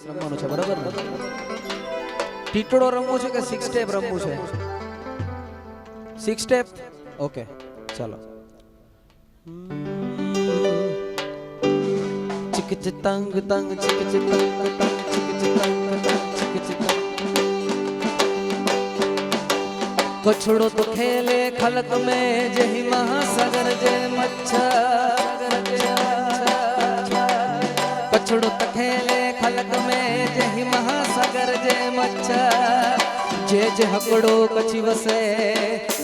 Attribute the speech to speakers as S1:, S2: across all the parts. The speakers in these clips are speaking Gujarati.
S1: રમવાનું છે બરાબર ને? ટીટડો રમવું છે કે 6 સ્ટેપ રમવું છે? 6 સ્ટેપ ઓકે ચાલો. ચિક ચિતંગ તંગ ચિક ચિતંગ તંગ ચિક ચિતંગ તંગ ચિક ચિતંગ. कछड़ो तो खेले खलक में जही महासागर जे मच्छर. कछड़ो तो खेले खलक में जही महासागर जे मच्छर. जे जे हकड़ो कची वसे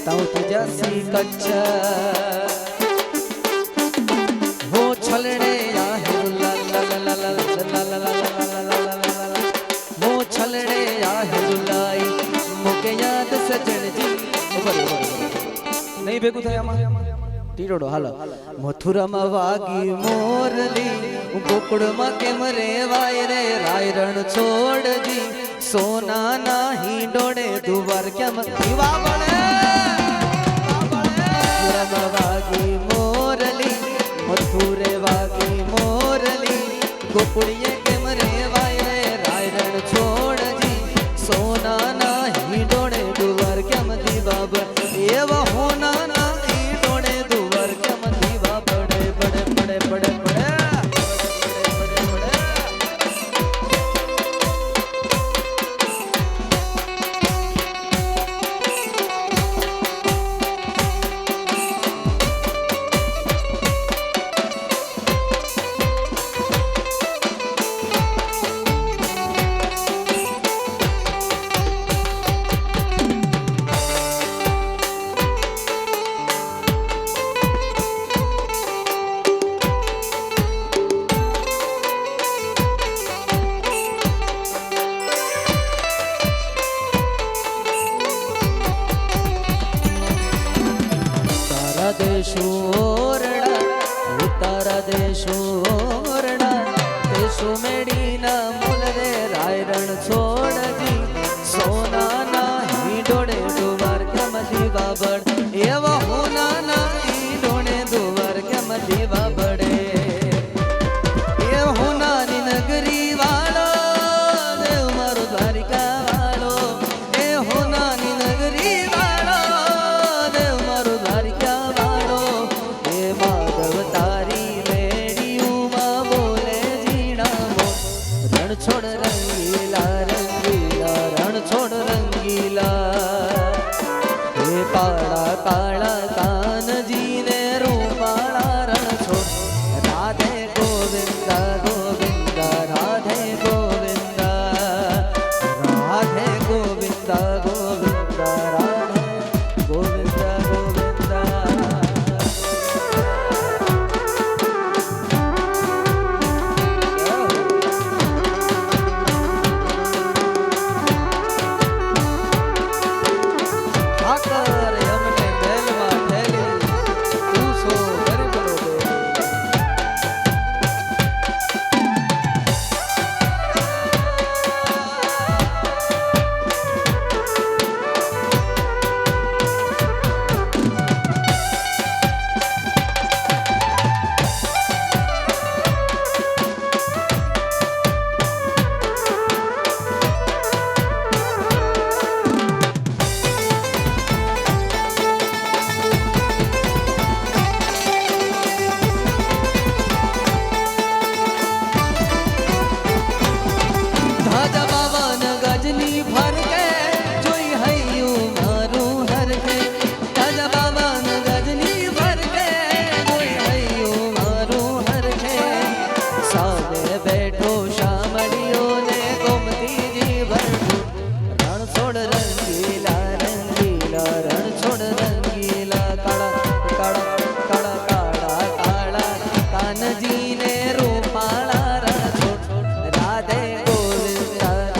S1: ताऊ तुझासी कच्छ. हो छलने या है ला ला ला ला ला ला ला ला ला. हो छलने या है लाई मुके याद सजन जी. नहीं भेगू था टीटोडो हालो. मथुराમાં વાગી મોરલી ગોકુળમાં કેમ રેવાય રે રાયરણ છોડજી. સોના ના હિંડોળે દુવાર કેમ દીવા બળે. મથુરામાં વાગી મોરલી મથુરે વાગી મોરલી ગોકુળીએ કેમ રેવાય રે રાયરણ છોડજી. સોના ના હિંડોળે દુવાર કેમ દીવા બળે. એવા હોના ના હિંડોળે દુવાર કેમ દીવા બળે બળે બળે બળે બળે. ઉતારા દેશો ઓરડા દેશો મેડીના મૂલ રે રાયરણ છોડજી. સોના ના હિંડોળે દુવાર કેમ દીવા બળે. એવા હોના ના હિંડોળે દુવાર કેમ દીવા બળે. એ હોનાની નગરી વાળો દેવ મારો દ્વારિકા વાળો. એ હોનાની નગરી વાળો દેવ મારો દ્વારિકા વાળો. છોડ રંગીલા રંગીલા રણ છોડ રંગીલા. હે પાળા કાળા કાનજી ને રૂપાળા રણ છોડ. રાધે ગોવિંદા ગોવિંદા રાધે ગોવિંદા રાધે ગોવિંદા ગોવિંદા રાધે ગોવિંદા ગોવિંદા. રાધે ગોવિંદા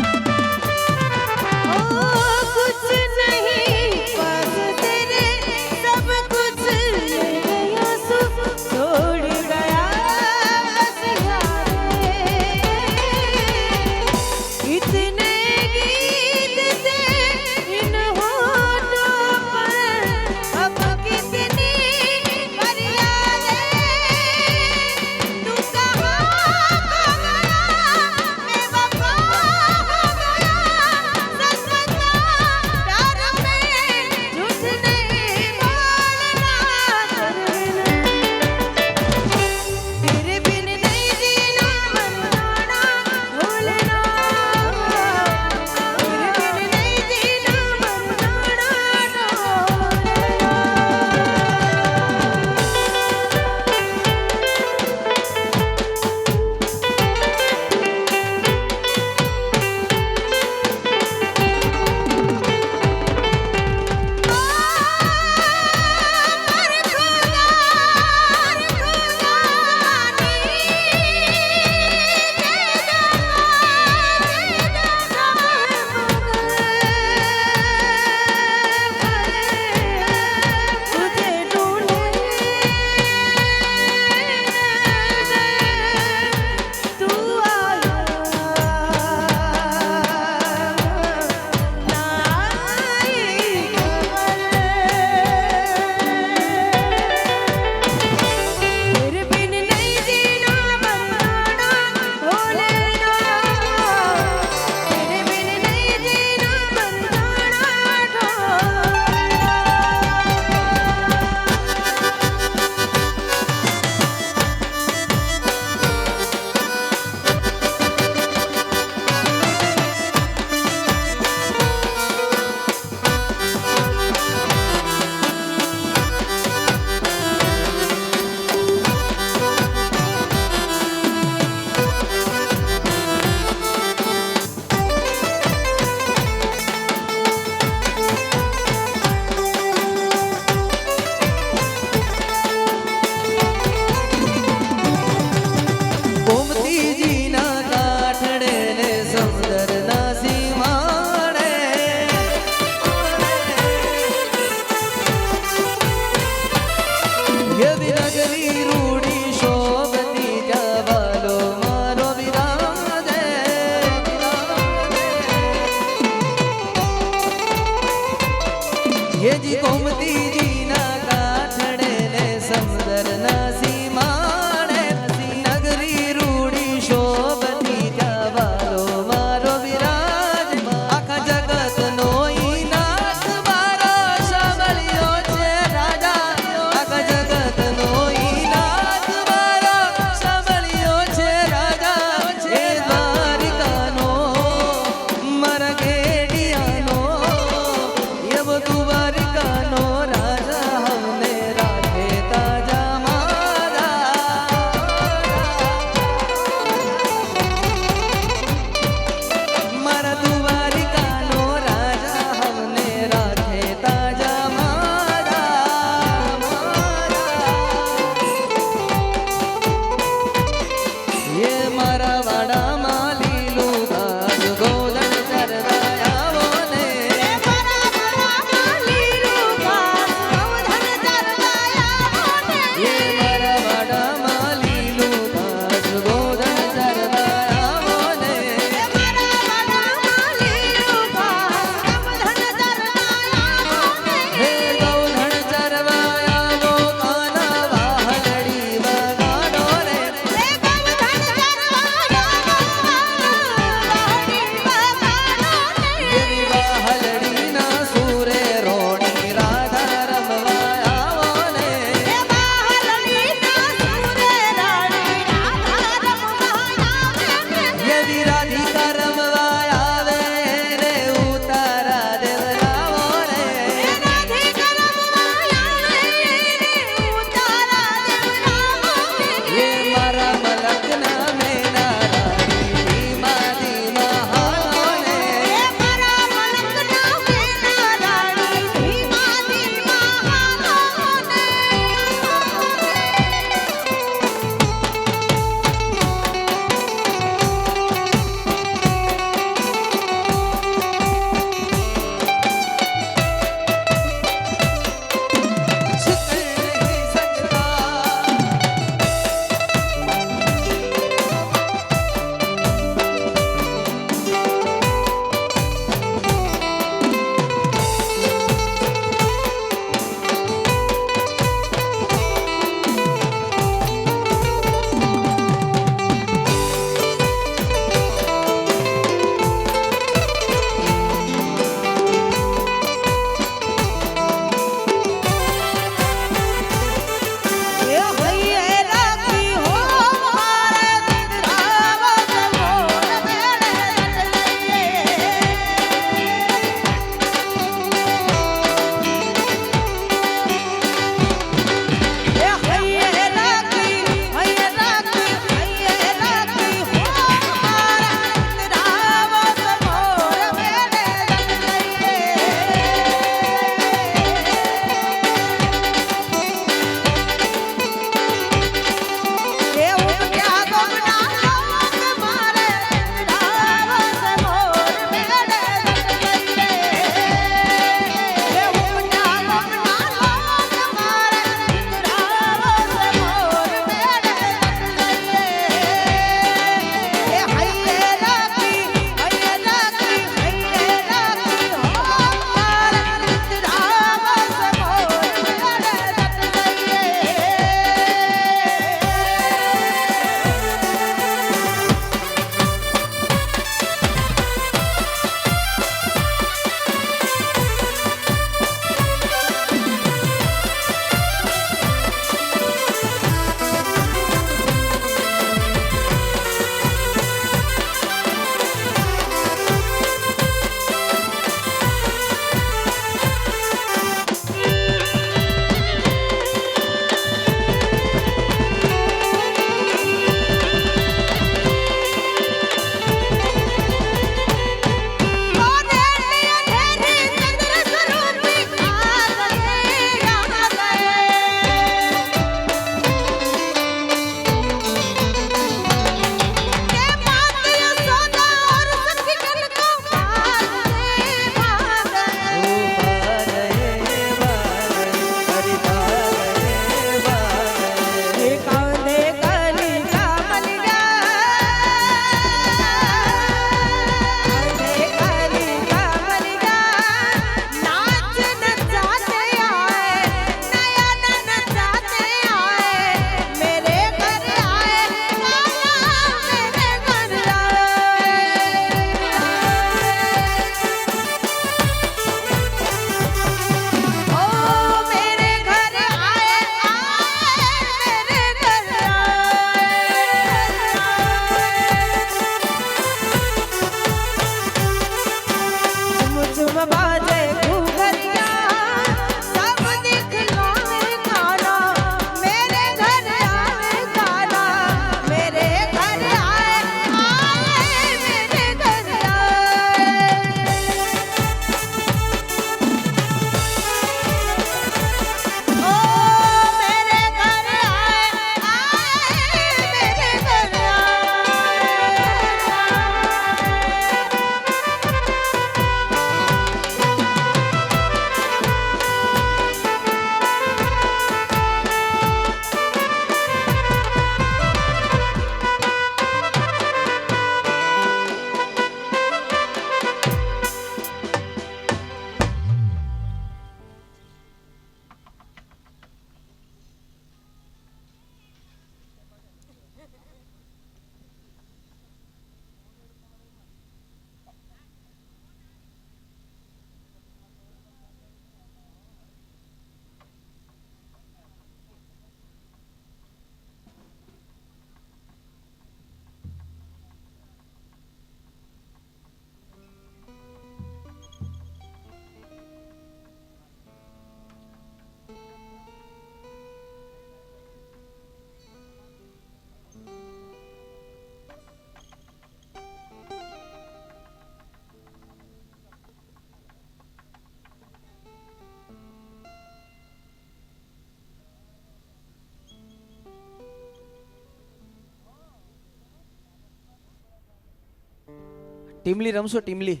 S1: ટીમલી રમશો ટીમલી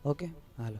S1: ઓકે હાલો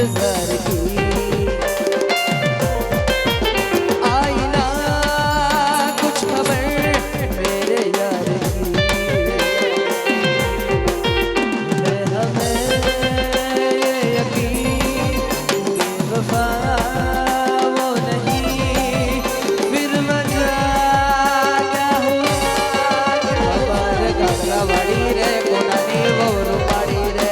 S1: इंतजार की आई ना कुछ खबर मेरे यार की है हमें ये यकीन बेवफा वो नहीं फिर मजा क्या हुआ खबर कागलावाड़ी रे कोनानी वो पाड़ी रे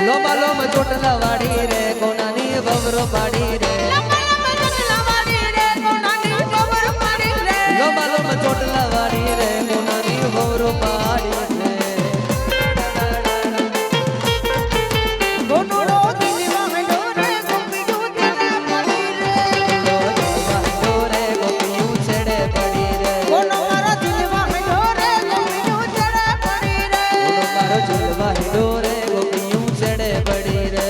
S1: લોમા લોમ ચોટલા વાડી રે કોનાની બવરો પાડી રે લોમા લોમ ચોટલા વાડી રે કોનાની બવરો પાડી રે
S2: ગોનોડો દિલમાં ડોરે ગોપીયું તેરે પડી રે
S1: ડોરે ગોપીયું છેડે પડી રે
S2: ગોનો મારો દિલમાં ડોરે ગોપીયું તેરે પડી રે
S1: મારો જીલવા ડોરે ગોપીયું છેડે પડી રે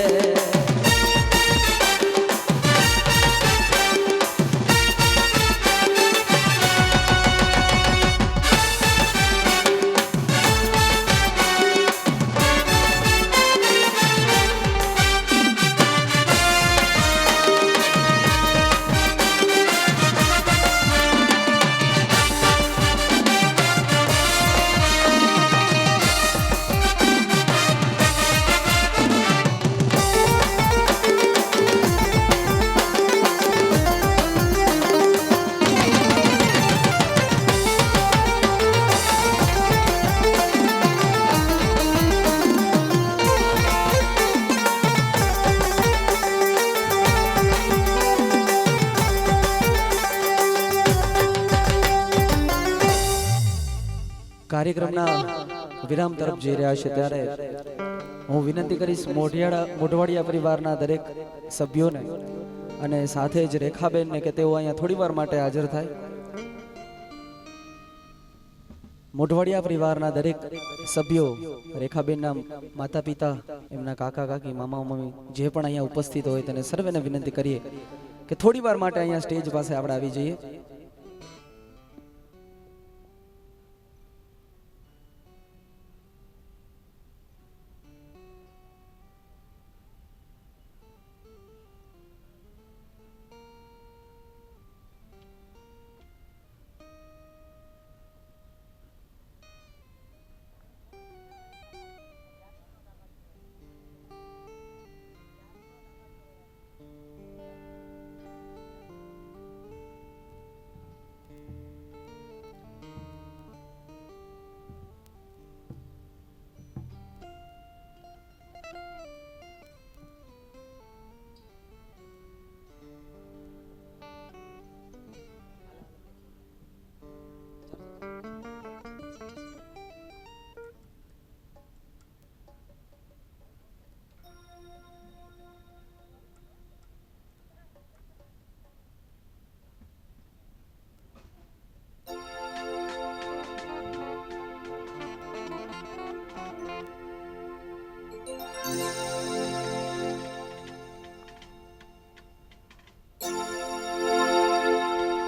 S1: કાર્યક્રમના વિરામ તરફ જઈ રહ્યા છે ત્યારે હું વિનંતી કરીશ મોઢવાડિયા પરિવારના દરેક સભ્યોને અને સાથે જ રેખાબેનને કે તેઓ અહીંયા થોડી વાર માટે હાજર થાય. મોઢવાડિયા પરિવારના દરેક સભ્યો, રેખાબેનના માતા પિતા, એમના કાકા કાકી, મામા મમ્મી જે પણ અહીંયા ઉપસ્થિત હોય તેને સર્વેને વિનંતી કરીએ કે થોડી વાર માટે અહીંયા સ્ટેજ પાસે આપણે આવી જઈએ.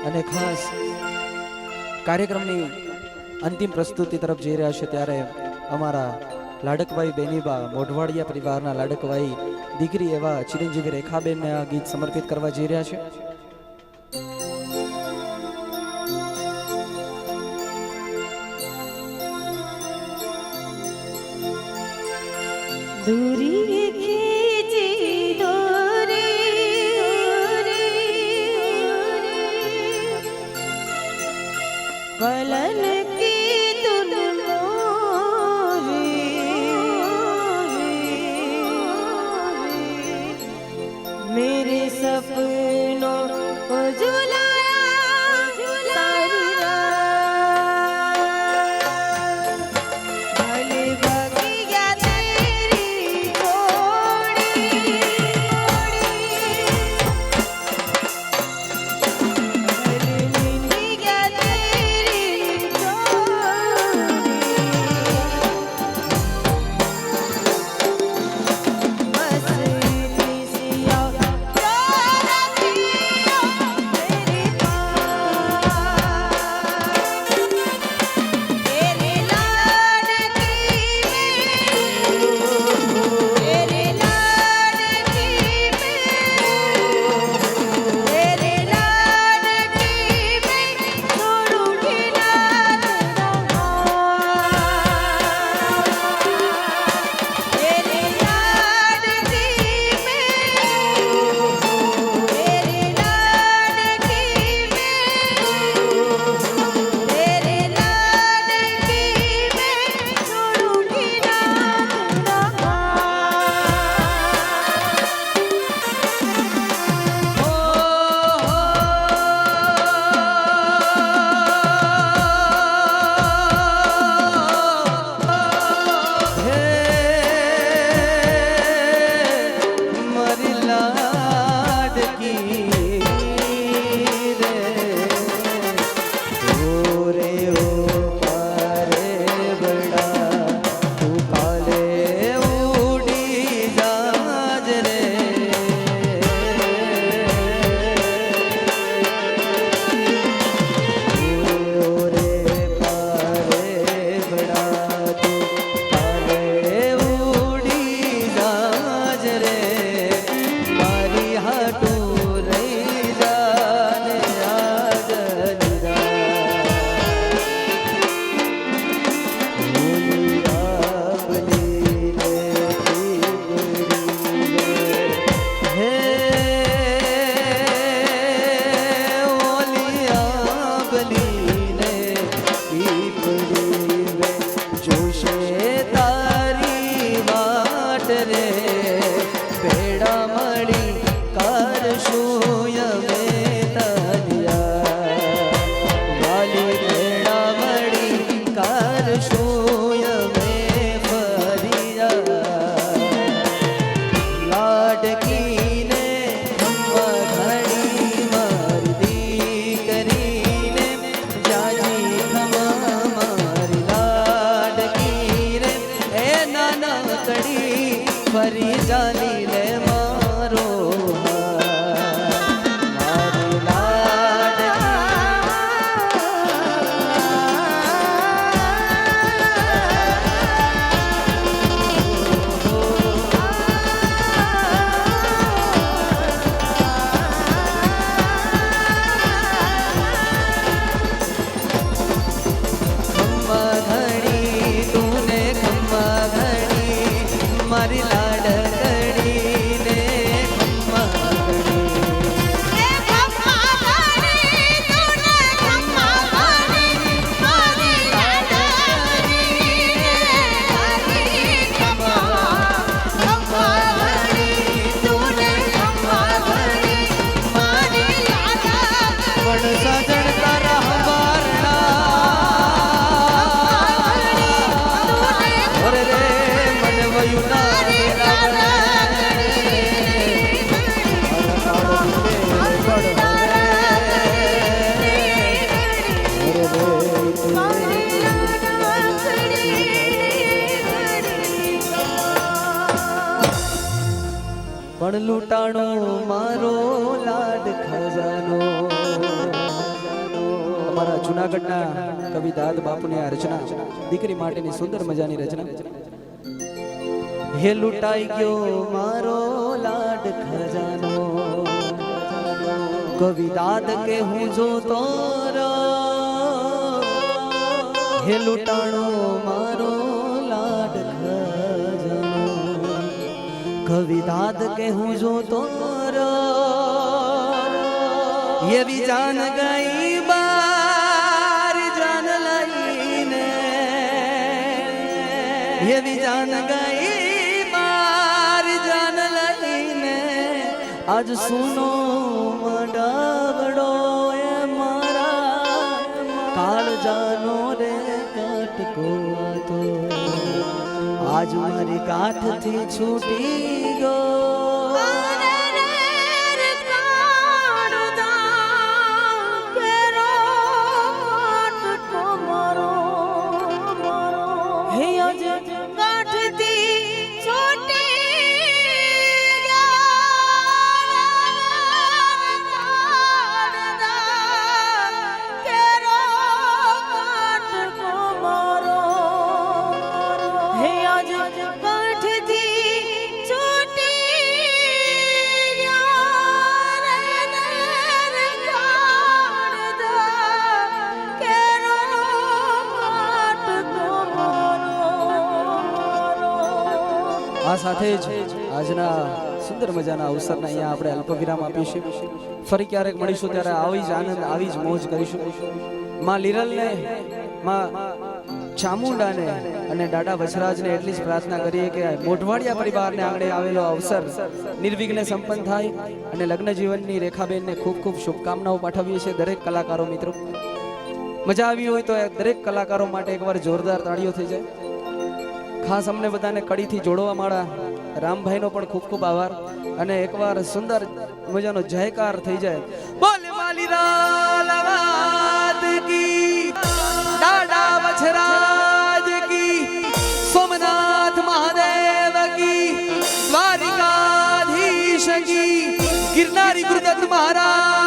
S1: અને ખાસ કાર્યક્રમની અંતિમ પ્રસ્તુતિ તરફ જઈ રહ્યા છે ત્યારે અમારા લાડકભાઈ બેનીબા, મોઢવાડિયા પરિવારના લાડકભાઈ દીકરી એવા ચિરંજીવી રેખાબેનને આ ગીત સમર્પિત કરવા જઈ રહ્યા છે.
S2: दूरी खींची दूरी कलन की तुम मेरे सपनों को झुलाया सारी रात भले बगिया तेरी छोड़ी भले बगिया तेरी छोड़ी बस इसी
S1: ભેળા મળી કરશું અમે તનિયા વાલી ભેળા મળી કરશું અમે ફરિયા લાડકીને ખમ્મા ઘડી મારી દીકરીને જાજી ખમ્મા મારી લાડકીને એ નાના કડી ફરી જાલી લે મારો હાથ મારી લાડકી ખમ્મા ઘડી તુને ખમ્મા ઘડી મારી લાડકડીને ખમ્મા ઘડી
S2: એ ખમ્મા ઘડી તુને ખમ્મા ઘડી મારી લાડકડી તારી ખમ્મા ઘડી તુને ખમ્મા ઘડી મારી લાડકડી
S1: પણ સાજણ તારા હવારણા ઓરે રે મને વયું ના પણ લૂંટાણો મારો લાડ ખજાનો અમારા જુનાગઢના કવિ દાદ બાપુની આ રચના દીકરી માટેની સુંદર મજાની રચના હે લૂંટાઈ ગયો મારો લાડ ખજાનો કવિ દાદ કે હું જો તોરો હે લૂંટાણો મારો લાડ ખજાનો કવિ દાદ કે હું જો તોરો એવી જાન ગઈ બાર જાન લઈને એવી જાન ગઈ બાર જાન લઈને આજ સુનો મંડાવડો એ મારા કાળ જાનો રે કટકો તો આજ મારી કાઠથી છૂટી ગયો આ સાથે જ આજના સુંદર મજાના અવસરના અહીંયા આપણે અલ્પ વિરામ આપીશું ફરી ક્યારેક મળીશું ત્યારે આવી જ આનંદ આવી જ મોજ કરીશું માં લીરલને માં ચામુંડાને અને દાદા વછરાજને એટલી જ પ્રાર્થના કરીએ કે મોઢવાડિયા પરિવારને આંગણે આવેલો અવસર નિર્વિઘ્ને સંપન્ન થાય અને લગ્ન જીવનની રેખાબેનને ખૂબ ખૂબ શુભકામનાઓ પાઠવીએ છીએ દરેક કલાકારો મિત્રો મજા આવી હોય તો દરેક કલાકારો માટે એકવાર જોરદાર તાળીઓ થઈ જાય ખાસ અમને બધાને કડીથી જોડવા માળા રામભાઈનો પણ ખૂબ ખૂબ આભાર અને એકવાર સુંદર મજાનો જયકાર થઈ જાય બોલ માલી લાલાવાદ કી દાદા વછરાજ કી સોમનાથ મહાદેવ કી દ્વારિકાધીશ કી ગિરનારી ગુરુદત્ત મહારાજ